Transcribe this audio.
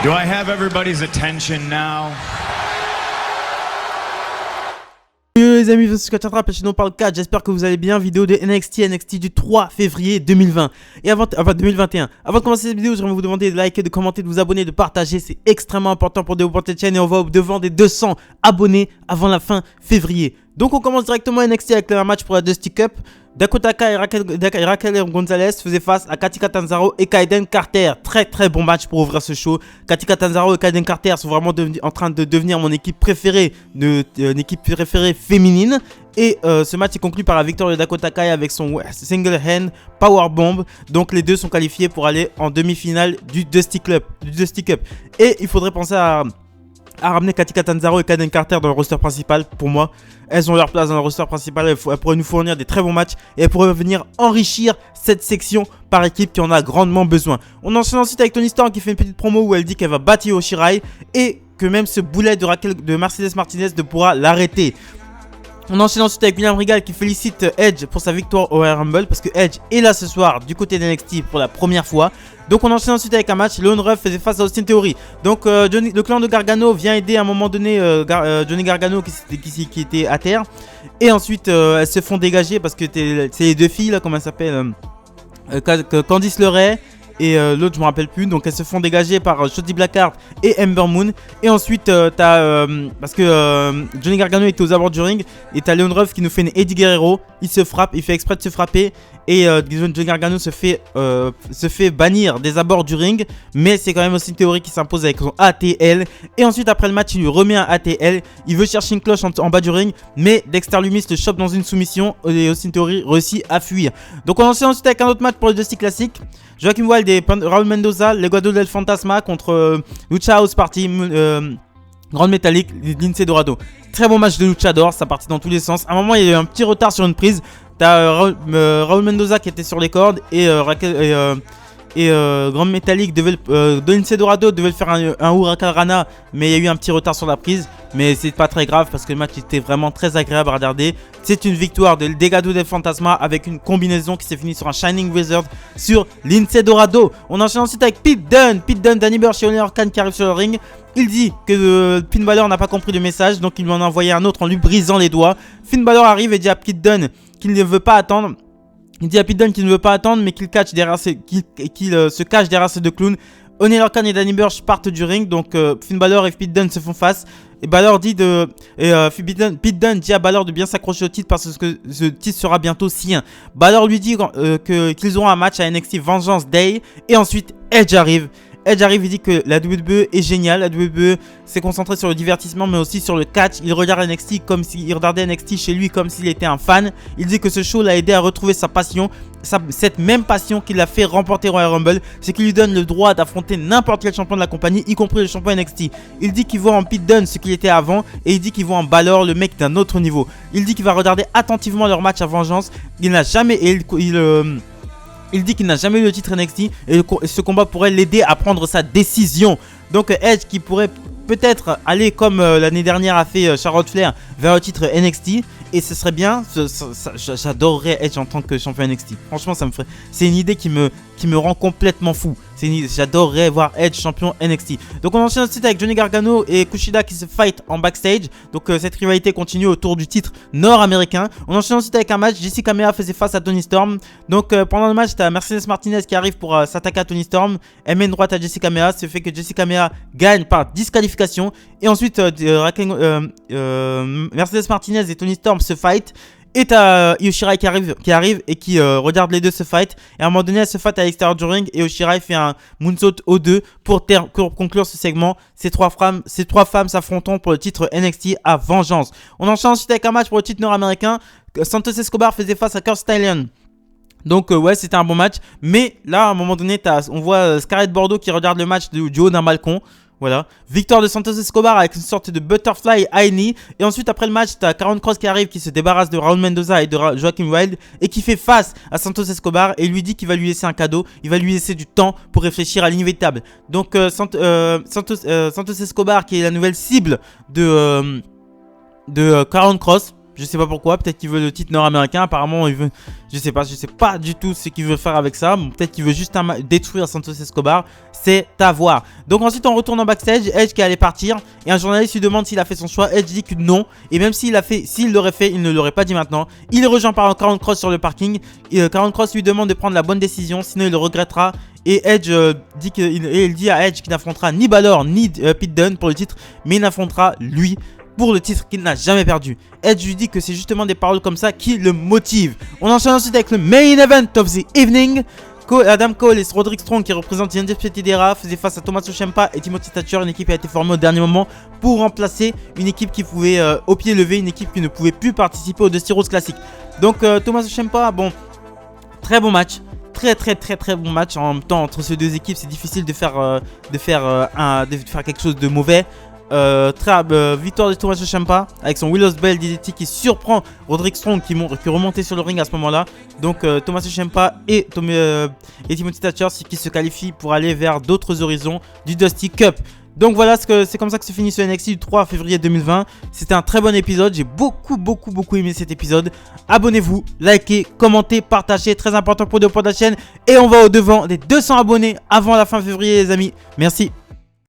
Do I have everybody's attention now? Les amis, je suis Scott et on parle 4, j'espère que vous allez bien. Vidéo de NXT du 3 février 2020 et 2021. Avant de commencer cette vidéo, j'aimerais vous demander de liker, de commenter, de vous abonner, de partager. C'est extrêmement important pour développer cette chaîne et on va au-devant des 200 abonnés avant la fin février. Donc on commence directement NXT avec un match pour la Dusty Cup. Dakota Kai et Raquel Gonzalez faisaient face à Katika Tanzaro et Kaiden Carter. Très bon match pour ouvrir ce show. Katika Tanzaro et Kaiden Carter sont vraiment en train de devenir mon équipe préférée, une équipe préférée féminine. Et ce match est conclu par la victoire de Dakota Kai avec son single hand powerbomb. Donc les deux sont qualifiés pour aller en demi-finale du Dusty Cup. Et il faudrait penser à ramener Katika Tanzaro et Kaiden Carter dans le roster principal. Pour moi, elles ont leur place dans le roster principal. Elles pourraient nous fournir des très bons matchs et elles pourraient venir enrichir cette section par équipe qui en a grandement besoin. On enchaîne ensuite avec Toni Storm qui fait une petite promo où elle dit qu'elle va battre Io Shirai et que même ce boulet de Mercedes Martinez ne pourra l'arrêter. On enchaîne ensuite avec William Regal qui félicite Edge pour sa victoire au Royal Rumble parce que Edge est là ce soir du côté d'NXT pour la première fois. Donc on enchaîne ensuite avec un match, Lone Ruff faisait face à Austin Theory. Donc le clan de Gargano vient aider à un moment donné Johnny Gargano qui était à terre. Et ensuite elles se font dégager parce que c'est les deux filles là, comment elles s'appellent, Candice LeRae et l'autre je me rappelle plus. Donc elles se font dégager par Shotzi Blackheart et Ember Moon. Et ensuite parce que Johnny Gargano était aux abords du ring et t'as Leon Ruff qui nous fait une Eddie Guerrero. Il se frappe, il fait exprès de se frapper. Et Johnny Gargano se fait bannir des abords du ring. Mais c'est quand même aussi une théorie qui s'impose avec son ATL. Et ensuite après le match il lui remet un ATL. Il veut chercher une cloche en bas du ring. Mais Dexter Lumis le chope dans une soumission. Et Austin Theory réussit à fuir. Donc on enchaîne ensuite avec un autre match pour le Dusty Classic. Joaquin Wilde et Raul Mendoza, Legado del Fantasma contre Lucha House Party, Grande Métallique, Lince Dorado. Très bon match de Luchador, ça partit dans tous les sens. À un moment il y a eu un petit retard sur une prise. T'as Raul Mendoza qui était sur les cordes et Grande Métallique Lince Dorado devait faire un Huracan Rana, mais il y a eu un petit retard sur la prise. Mais c'est pas très grave parce que le match était vraiment très agréable à regarder. C'est une victoire de Legado del Fantasma avec une combinaison qui s'est finie sur un Shining Wizard sur Lince Dorado. On enchaîne ensuite avec Pete Dunne, Danny Burch et Oliver Kahn qui arrive sur le ring. Il dit que Finn Balor n'a pas compris le message, donc il lui en a envoyé un autre en lui brisant les doigts. Finn Balor arrive et dit à Pete Dunne qu'il ne veut pas attendre. Il dit à Pete Dunne qu'il ne veut pas attendre mais qu'il se cache derrière ces deux clowns. Oliver Kahn et Danny Burch partent du ring, donc Finn Balor et Pete Dunne se font face. Et Balor dit Pete Dunne dit à Balor de bien s'accrocher au titre parce que ce titre sera bientôt sien. Balor lui dit qu'ils auront un match à NXT Vengeance Day. Et ensuite Edge arrive. Il dit que la WWE est géniale. La WWE s'est concentrée sur le divertissement mais aussi sur le catch. Il regarde NXT comme s'il regardait NXT chez lui comme s'il était un fan. Il dit que ce show l'a aidé à retrouver sa passion. Cette même passion qui l'a fait remporter Royal Rumble, c'est qu'il lui donne le droit d'affronter n'importe quel champion de la compagnie, y compris le champion NXT. Il dit qu'il voit en Pete Dunne ce qu'il était avant et il dit qu'il voit en Balor le mec d'un autre niveau. Il dit qu'il va regarder attentivement leur match à Vengeance. Il dit qu'il n'a jamais eu le titre NXT et ce combat pourrait l'aider à prendre sa décision. Donc Edge qui pourrait peut-être aller comme l'année dernière a fait Charlotte Flair vers le titre NXT. Et ce serait bien, j'adorerais Edge en tant que champion NXT. Franchement c'est une idée qui me rend complètement fou. J'adorerais voir Edge champion NXT. Donc on enchaîne ensuite avec Johnny Gargano et Kushida qui se fight en backstage. Donc cette rivalité continue autour du titre nord-américain. On enchaîne ensuite avec un match, Jessica Mea faisait face à Toni Storm. Donc pendant le match t'as Mercedes Martinez qui arrive pour s'attaquer à Toni Storm. Elle met une droite à Jessica Mea, ce fait que Jessica Mea gagne par disqualification. Et ensuite Mercedes Martinez et Toni Storm se fight. Et t'as Io Shirai qui arrive et qui regarde les deux se fight. Et à un moment donné elle se fight à l'extérieur du ring. Et Io Shirai fait un moonsault O2 pour conclure ce segment. Ces trois femmes s'affronteront pour le titre NXT à Vengeance. On enchaîne ensuite avec un match pour le titre nord-américain. Santos Escobar faisait face à Kurt Stallion. Donc ouais c'était un bon match. Mais là à un moment donné on voit Scarlett Bordeaux qui regarde le match du haut d'un balcon. Voilà, victoire de Santos Escobar avec une sorte de butterfly high knee. Et ensuite après le match t'as Karrion Kross qui arrive, qui se débarrasse de Raul Mendoza et de Joaquin Wilde et qui fait face à Santos Escobar et lui dit qu'il va lui laisser un cadeau. Il va lui laisser du temps pour réfléchir à l'inévitable. Donc Santos Escobar qui est la nouvelle cible de Karrion Kross. Je sais pas pourquoi, peut-être qu'il veut le titre nord-américain. Apparemment, il veut. Je sais pas du tout ce qu'il veut faire avec ça. Bon, peut-être qu'il veut juste détruire Santos Escobar. C'est à voir. Donc ensuite, on retourne en backstage. Edge qui allait partir. Et un journaliste lui demande s'il a fait son choix. Edge dit que non. Et même s'il l'aurait fait, il ne l'aurait pas dit maintenant. Il est rejoint par Karrion Kross sur le parking. Et Karrion Kross lui demande de prendre la bonne décision. Sinon, il le regrettera. Et Edge il dit à Edge qu'il n'affrontera ni Balor ni Pete Dunne pour le titre. Mais il affrontera lui pour le titre qu'il n'a jamais perdu. Edge lui dit que c'est justement des paroles comme ça qui le motivent. On enchaîne ensuite avec le main event of the evening. Adam Cole et Roderick Strong qui représentent Undisputed Era faisaient face à Tommaso Ciampa et Timothy Thatcher. Une équipe a été formée au dernier moment pour remplacer une équipe qui pouvait au pied levé, une équipe qui ne pouvait plus participer au Dusty Rhodes Classic. Donc Tommaso Ciampa, bon, très bon match. Très bon match. En même temps, entre ces deux équipes, c'est difficile de faire quelque chose de mauvais. Victoire de Tommaso Ciampa avec son Willow's Bell DDT qui surprend Roderick Strong qui remontait sur le ring à ce moment là. Donc Tommaso Ciampa et Timothy Thatcher qui se qualifient pour aller vers d'autres horizons du Dusty Cup. Donc voilà, c'est comme ça que se finit ce NXT du 3 février 2020. C'était un très bon épisode, j'ai beaucoup aimé cet épisode. Abonnez-vous, likez, commentez, partagez, très important pour le développement de la chaîne. Et on va au devant des 200 abonnés avant la fin février les amis. Merci.